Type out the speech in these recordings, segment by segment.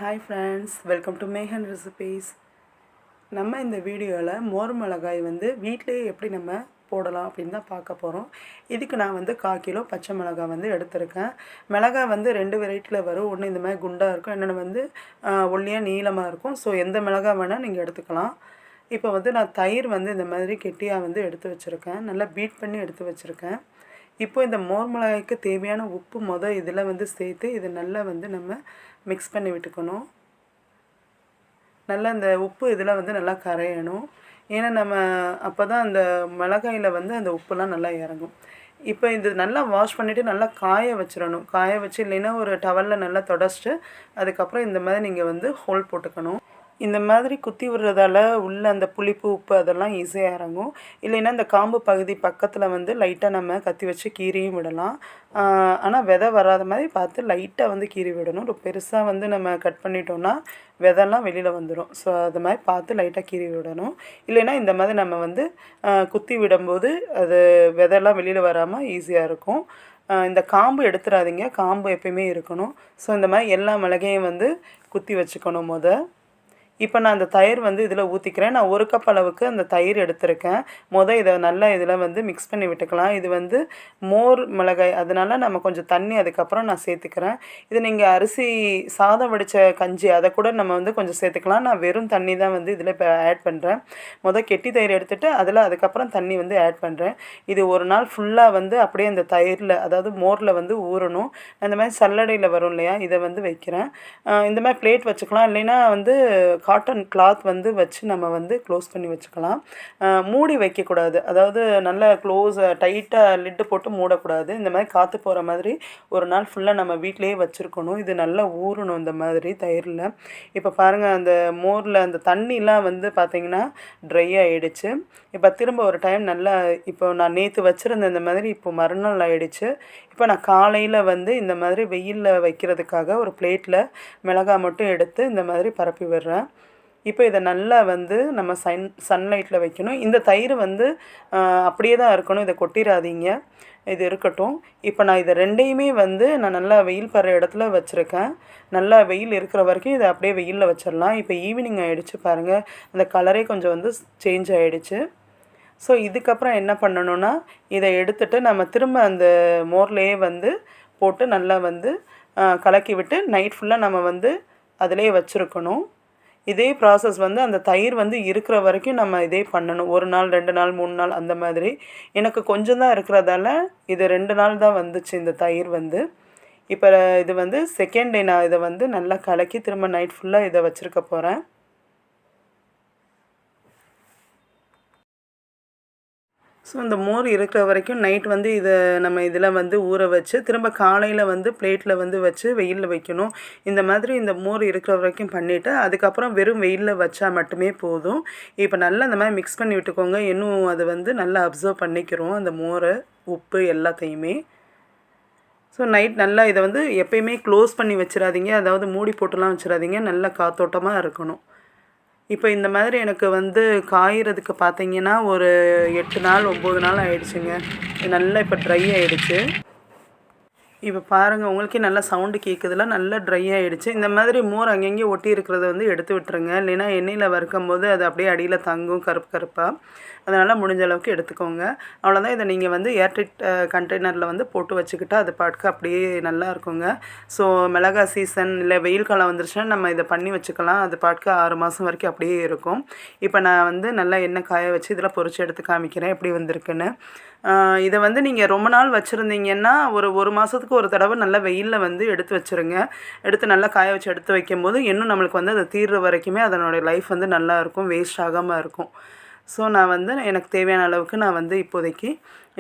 Hi friends, welcome to Mekan Recipes. நம்ம இந்த வீடியோவில் மோர் மிளகாய் வீட்டிலேயே எப்படி நம்ம போடலாம் அப்படின்னு தான் பார்க்க போகிறோம். இதுக்கு நான் 1/4 கிலோ பச்சை மிளகாய் எடுத்திருக்கேன். மிளகாய் 2 வெரைட்டியில் வரும். ஒன்று இந்த மாதிரி குண்டாக இருக்கும், இன்னொன்று ஒல்லியாக நீளமாக இருக்கும். ஸோ எந்த மிளகாய் வேணால் நீங்கள் எடுத்துக்கலாம். இப்போ நான் தயிர் இந்த மாதிரி கெட்டியாக எடுத்து வச்சுருக்கேன். நல்லா பீட் பண்ணி எடுத்து வச்சுருக்கேன். இப்போ இந்த மோர் மிளகாய்க்கு தேவையான உப்பு இதில் சேர்த்து இதை நல்லா நம்ம மிக்ஸ் பண்ணி விட்டுக்கணும். நல்லா இந்த உப்பு இதில் நல்லா கரையணும். ஏன்னா நம்ம அப்போ தான் அந்த மிளகாயில் அந்த உப்புலாம் நல்லா இறங்கும். இப்போ இது நல்லா வாஷ் பண்ணிவிட்டு நல்லா காய வச்சிடணும். காய வச்சு இல்லைன்னா ஒரு டவலில் நல்லா தொடச்சிட்டு அதுக்கப்புறம் இந்த மாதிரி நீங்கள் ஹோல் போட்டுக்கணும். இந்த மாதிரி குத்தி விடுறதால உள்ள அந்த புளிப்பு உப்பு அதெல்லாம் ஈஸியாக இறங்கும். இல்லைன்னா இந்த காம்பு பகுதி பக்கத்தில் லைட்டாக நம்ம கத்தி வச்சு கீறியும் விடலாம். ஆனால் விதை வராத மாதிரி பார்த்து லைட்டாக கீறி விடணும். ஒரு பெருசாக நம்ம கட் பண்ணிட்டோம்னா விதைலாம் வெளியில் வந்துடும். ஸோ அது மாதிரி பார்த்து லைட்டாக கீறி விடணும். இல்லைன்னா இந்த மாதிரி நம்ம குத்தி விடும்போது அது விதைலாம் வெளியில் வராமல் ஈஸியாக இருக்கும். இந்த காம்பு எடுத்துடாதீங்க, காம்பு எப்பயுமே இருக்கணும். ஸோ இந்த மாதிரி எல்லா மிளகையும் குத்தி வச்சுக்கணும். இப்போ நான் அந்த தயிர் இதில் ஊற்றிக்கிறேன். நான் 1 கப் அளவுக்கு அந்த தயிர் எடுத்திருக்கேன். இதை நல்லா இதில் மிக்ஸ் பண்ணி விட்டுக்கலாம். இது மோர் மிளகாய், அதனால் நம்ம கொஞ்சம் தண்ணி அதுக்கப்புறம் நான் சேர்த்துக்கிறேன். இது நீங்கள் அரிசி சாதம் வடித்த கஞ்சி அதை கூட நம்ம கொஞ்சம் சேர்த்துக்கலாம். நான் வெறும் தண்ணி தான் இதில் இப்போ ஆட் பண்ணுறேன். கெட்டி தயிர் எடுத்துகிட்டு அதில் அதுக்கப்புறம் தண்ணி ஆட் பண்ணுறேன். இது ஒரு நாள் ஃபுல்லாக அப்படியே அந்த தயிரில், அதாவது மோரில் ஊறணும். இந்த மாதிரி சல்லடையில் வரும் இல்லையா, இதை வைக்கிறேன். இந்த மாதிரி பிளேட் வச்சுக்கலாம். இல்லைன்னா காட்டன் கிளாத் வச்சு நம்ம க்ளோஸ் பண்ணி வச்சுக்கலாம். மூடி வைக்கக்கூடாது. அதாவது நல்லா டைட்டாக லிட்டு போட்டு மூடக்கூடாது. இந்த மாதிரி காற்று போகிற மாதிரி ஒரு நாள் ஃபுல்லாக நம்ம வீட்டிலையே வச்சுருக்கணும். இது நல்லா ஊறணும் இந்த மாதிரி தயிரில். இப்போ பாருங்கள், அந்த மோரில் அந்த தண்ணிலாம் பார்த்திங்கன்னா ட்ரை ஆகிடுச்சு. இப்போ திரும்ப ஒரு டைம் நல்லா, இப்போ நான் நேற்று வச்சுருந்தேன் இந்த மாதிரி, இப்போ மறுநாள் ஆகிடுச்சு. இப்போ நான் காலையில் இந்த மாதிரி வெயிலில் வைக்கிறதுக்காக ஒரு பிளேட்டில் மிளகாய் மட்டும் எடுத்து இந்த மாதிரி பரப்பி விடுறேன். இப்போ இதை நல்லா நம்ம சன்லைட்டில் வைக்கணும். இந்த தயிர் அப்படியே தான் இருக்கணும், இதை கொட்டிடாதீங்க, இது இருக்கட்டும். இப்போ நான் இதை ரெண்டையுமே நான் நல்லா வெயில் படுற இடத்துல வச்சுருக்கேன். நல்லா வெயில் இருக்கிற வரைக்கும் இதை அப்படியே வெயிலில் வச்சிடலாம். இப்போ ஈவினிங் ஆகிடுச்சு பாருங்கள், அந்த கலரே கொஞ்சம் சேஞ்ச் ஆகிடுச்சு. ஸோ இதுக்கப்புறம் என்ன பண்ணணுன்னா, இதை எடுத்துகிட்டு நம்ம திரும்ப அந்த மோர்லேயே போட்டு நல்லா கலக்கி விட்டு நைட் ஃபுல்லாக நம்ம அதிலே வச்சுருக்கணும். இதே ப்ராசஸ் அந்த தயிர் இருக்கிற வரைக்கும் நம்ம இதே பண்ணணும். 1 நாள் 2 நாள் 3 நாள் அந்த மாதிரி. எனக்கு கொஞ்சம் தான் இருக்கிறதால இது 2 நாள் தான் வந்துச்சு இந்த தயிர். இப்போ இது செகண்ட் டே நான் இதை நல்லா கலக்கி திரும்ப நைட் ஃபுல்லாக இதை வச்சுருக்க போகிறேன். ஸோ இந்த மோர் இருக்கிற வரைக்கும் நைட் இதை நம்ம இதில் ஊற வச்சு திரும்ப காலையில் பிளேட்டில் வச்சு வெயிலில் வைக்கணும். இந்த மாதிரி இந்த மோர் இருக்கிற வரைக்கும் பண்ணிவிட்டு அதுக்கப்புறம் வெறும் வெயிலில் வச்சா மட்டுமே போதும். இப்போ நல்லா இந்த மாதிரி மிக்ஸ் பண்ணி விட்டுக்கோங்க. இன்னும் அது நல்லா அப்சர்வ் பண்ணிக்கிறோம் அந்த மோரை, உப்பு எல்லாத்தையுமே. ஸோ நைட் நல்லா இதை எப்பயுமே க்ளோஸ் பண்ணி வச்சிடாதீங்க, அதாவது மூடி போட்டுலாம் வச்சிடாதீங்க, நல்லா காத்தோட்டமாக இருக்கணும். இப்போ இந்த மாதிரி எனக்கு காய்கிறதுக்கு பார்த்தீங்கன்னா ஒரு 8 நாள் 9 நாள் ஆகிடுச்சுங்க. நல்லா இப்போ ட்ரை ஆகிடுச்சு. இப்போ பாருங்கள், உங்களுக்கே நல்லா சவுண்டு கேட்குதுல, நல்லா ட்ரை ஆகிடுச்சு. இந்த மாதிரி மோர் அங்கங்கே ஒட்டி இருக்கிறத எடுத்து விட்டுருங்க. இல்லைன்னா எண்ணெயில் வறுக்கும் போது அது அப்படியே அடியில் தங்கும் கருப்பு கருப்பாக. அதனால் முடிஞ்ச அளவுக்கு எடுத்துக்கோங்க. அவ்வளோதான். இதை நீங்கள் ஏர்டைட் கண்டெய்னரில் போட்டு வச்சுக்கிட்டால் அது பாட்டுக்கு அப்படியே நல்லா இருக்குங்க. ஸோ மிளகாய் சீசன் இல்லை வெயில் காலம் வந்துருச்சுன்னா நம்ம இதை பண்ணி வச்சுக்கலாம். அது பாட்டுக்கு 6 மாதம் வரைக்கும் அப்படியே இருக்கும். இப்போ நான் நல்லா எண்ணெய் காய வச்சு இதில் பொரிச்சு எடுத்து காமிக்கிறேன் எப்படி வந்திருக்குன்னு. இதை நீங்கள் ரொம்ப நாள் வச்சுருந்தீங்கன்னா ஒரு மாதத்துக்கு ஒரு தடவை நல்லா வெயிலில் எடுத்து வச்சுருங்க. எடுத்து நல்லா காய வச்சு எடுத்து வைக்கும்போது இன்னும் நம்மளுக்கு அதை தீர்ற வரைக்குமே அதனுடைய லைஃப் நல்லா இருக்கும், வேஸ்ட் ஆகாமல் இருக்கும். ஸோ நான் எனக்கு தேவையான அளவுக்கு நான் இப்போதைக்கு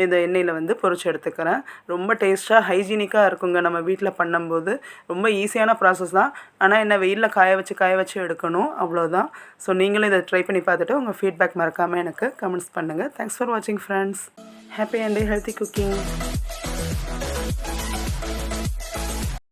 இந்த எண்ணெயில் பொரிச்சு எடுத்துக்கிறேன். ரொம்ப டேஸ்ட்டாக ஹைஜீனிக்காக இருக்குங்க. நம்ம வீட்டில் பண்ணும்போது ரொம்ப ஈஸியான ப்ராசஸ் தான். ஆனால் என்ன, வெயிலில் காய வச்சு எடுக்கணும், அவ்வளோதான். ஸோ நீங்களும் இதை ட்ரை பண்ணி பார்த்துட்டு உங்கள் ஃபீட்பேக் மறக்காமல் எனக்கு கமெண்ட்ஸ் பண்ணுங்கள். தேங்க்ஸ் ஃபார் வாட்சிங் friends. Happy and healthy cooking.